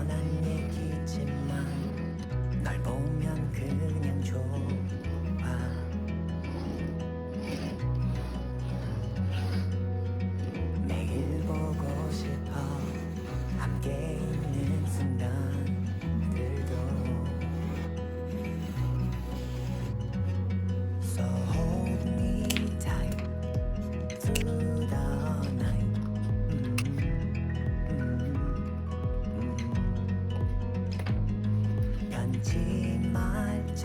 뻔한 얘기지만 널 보면 그냥 좋아. 매일 보고 싶어 함께 있는 순간들도. So hold me tight through the night. 변치 말자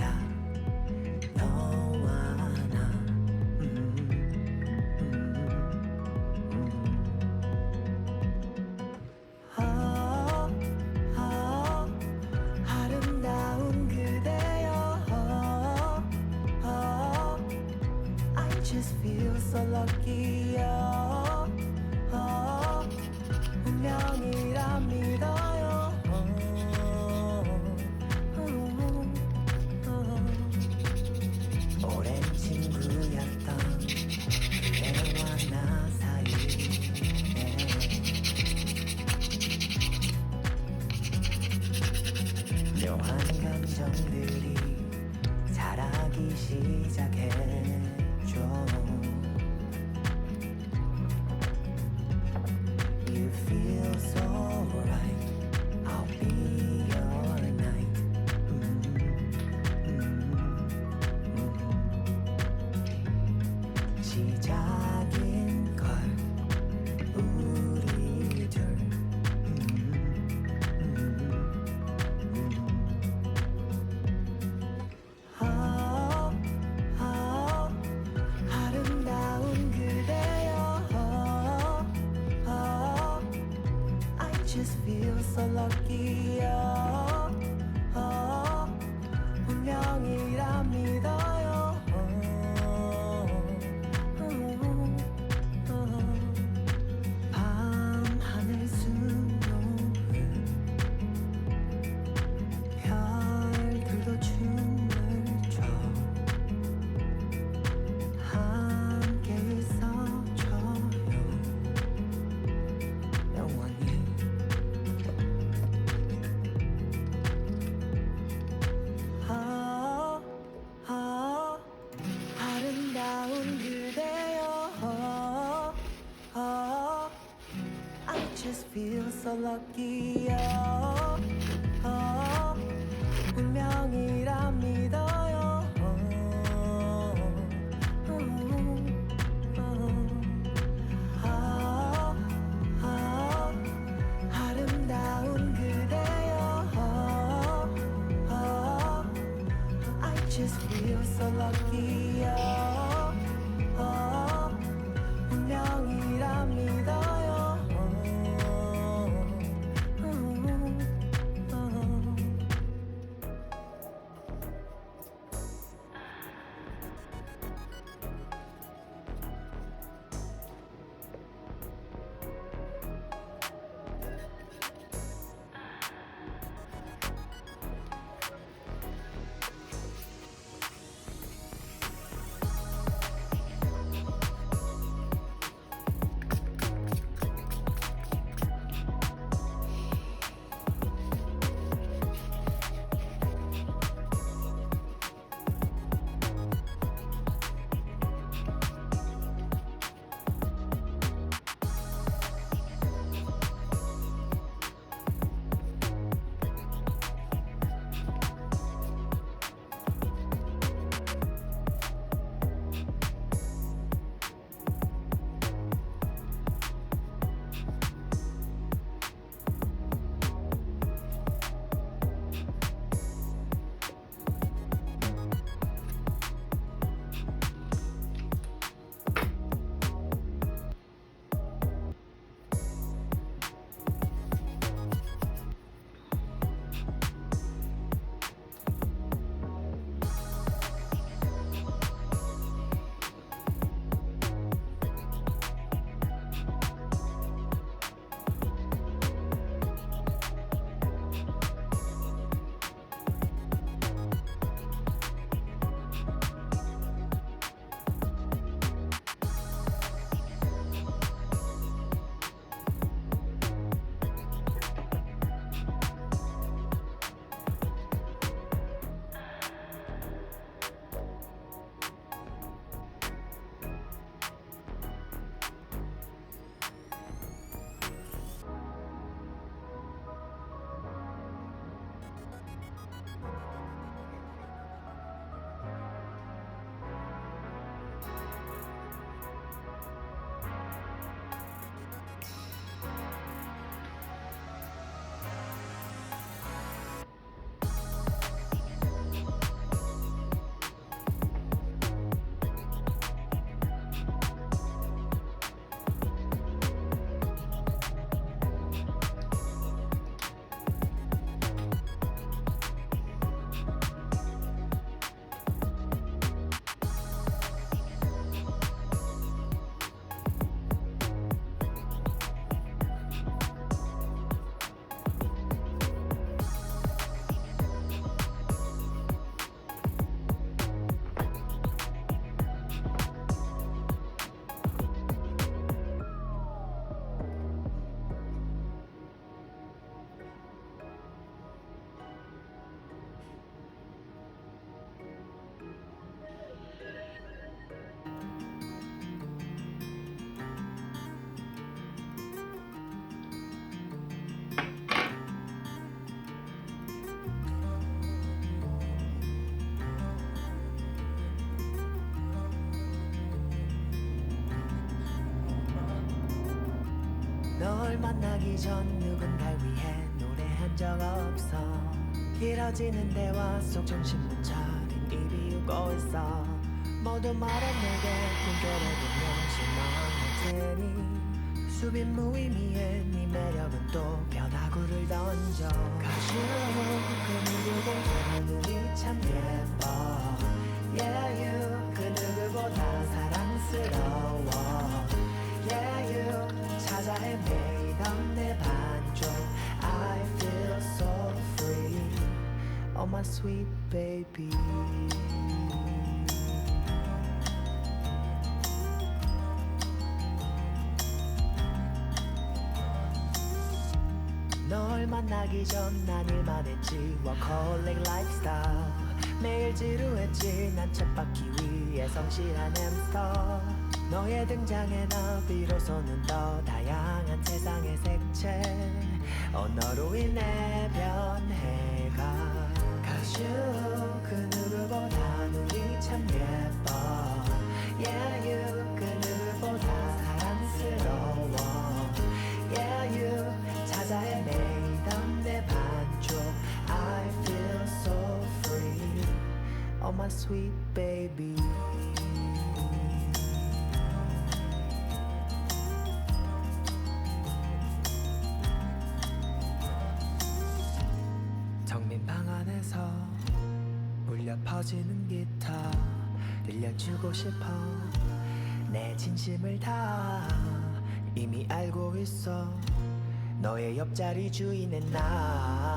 너와 나. 아름다운 그대여. I just feel so lucky. 운명이라 믿어요. 오랜 친구였던 그대와 나 사이에 묘한 감정들이 자라기 시작했죠. You feel so right. I'll be your night. 시작인 걸 우리 둘. 아름다운 그대여. I just feel so lucky. 운명이라 믿어요. 밤하늘 수놓은 별들도 춤을 춰. 함께 있어줘요 영원히. 아름다운 그대여. I just feel so lucky. 운명이라 믿어요. 아름다운 그대여. I just feel so lucky. 운명이라 믿어요. 널 만나기 전 누군가를 위해 노래한 적 없어. 길어지는 대화 속 정신못 차린 입이 울고 있어. 모두 말한 내게 꿈결에 보면 실망할 테니 수빈 무의미해 네 매력은 또 변화구를 던져. 가슈 그 누구보다 눈이 참 예뻐. Yeah you 그 누구보다 사랑스러워. Yeah you 찾아 헤매이던 내 반쪽. I feel so free. Oh my sweet baby. 널 만나기 전 난 일만 했지 workaholic lifestyle. 매일 지루했지 난 쳇바퀴 위에 성실한 햄스터. 너의 등장에 나 비로소는 더 다양한 세상의 색채. 너로 인해 변해가. 가슈 그 누구보다 눈이 참 예뻐. Yeah you 그 누구보다 사랑스러워. Yeah you 찾아 헤매이던 내 반쪽. I feel so free. Oh my sweet baby. 정민 방 안에서 울려 퍼지는 기타 들려주고 싶어. 내 진심을 다 이미 알고 있어. 너의 옆자리 주인은 나.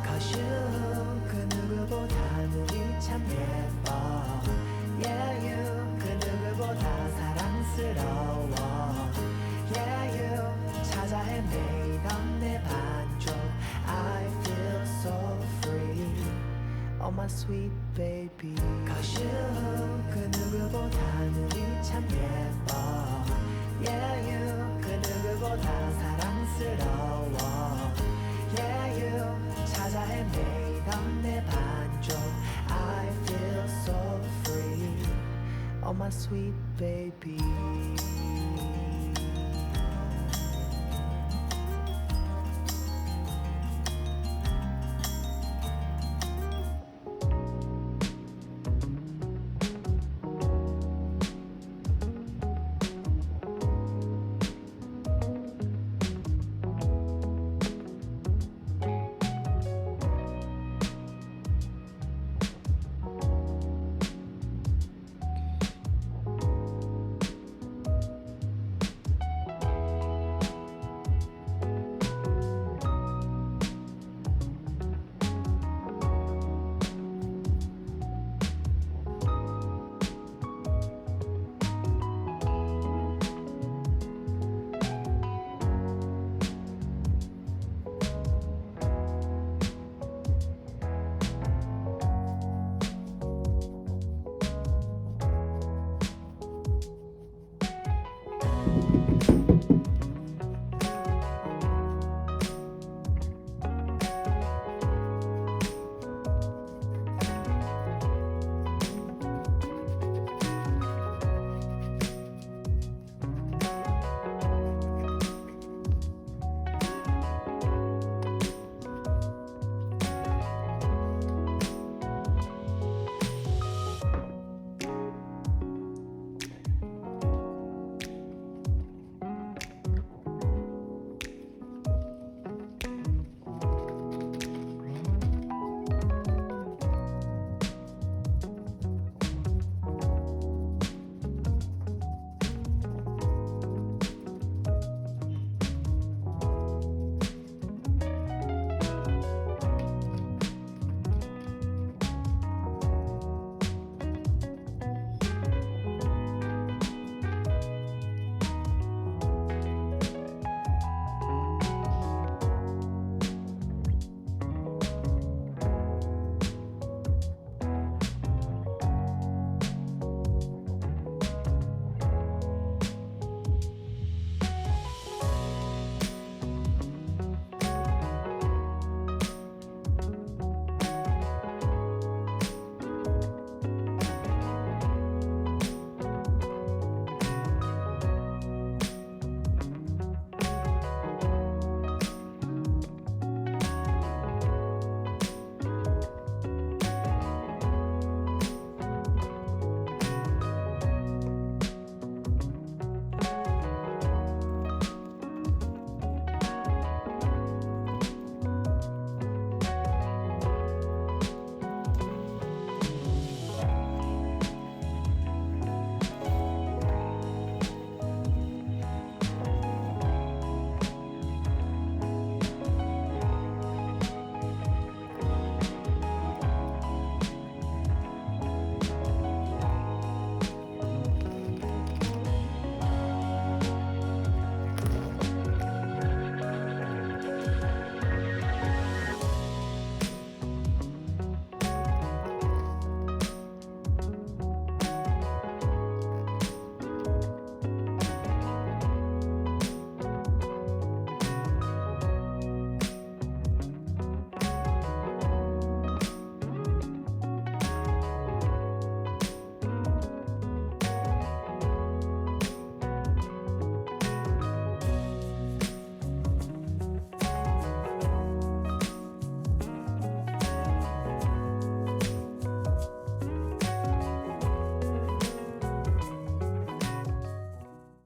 Cause you 그 누구보다 눈이 참 예뻐. Yeah you 그 누구보다 사랑스러워. Yeah you 찾아 헤매이던 내 반쪽. I feel so free. Oh my sweet baby. Cause you 그 누구보다 눈이 참 예뻐. Yeah you 그 누구보다 사랑스러워. Yeah you 찾아 헤매이던 내 반쪽. I feel so free. Oh my sweet baby.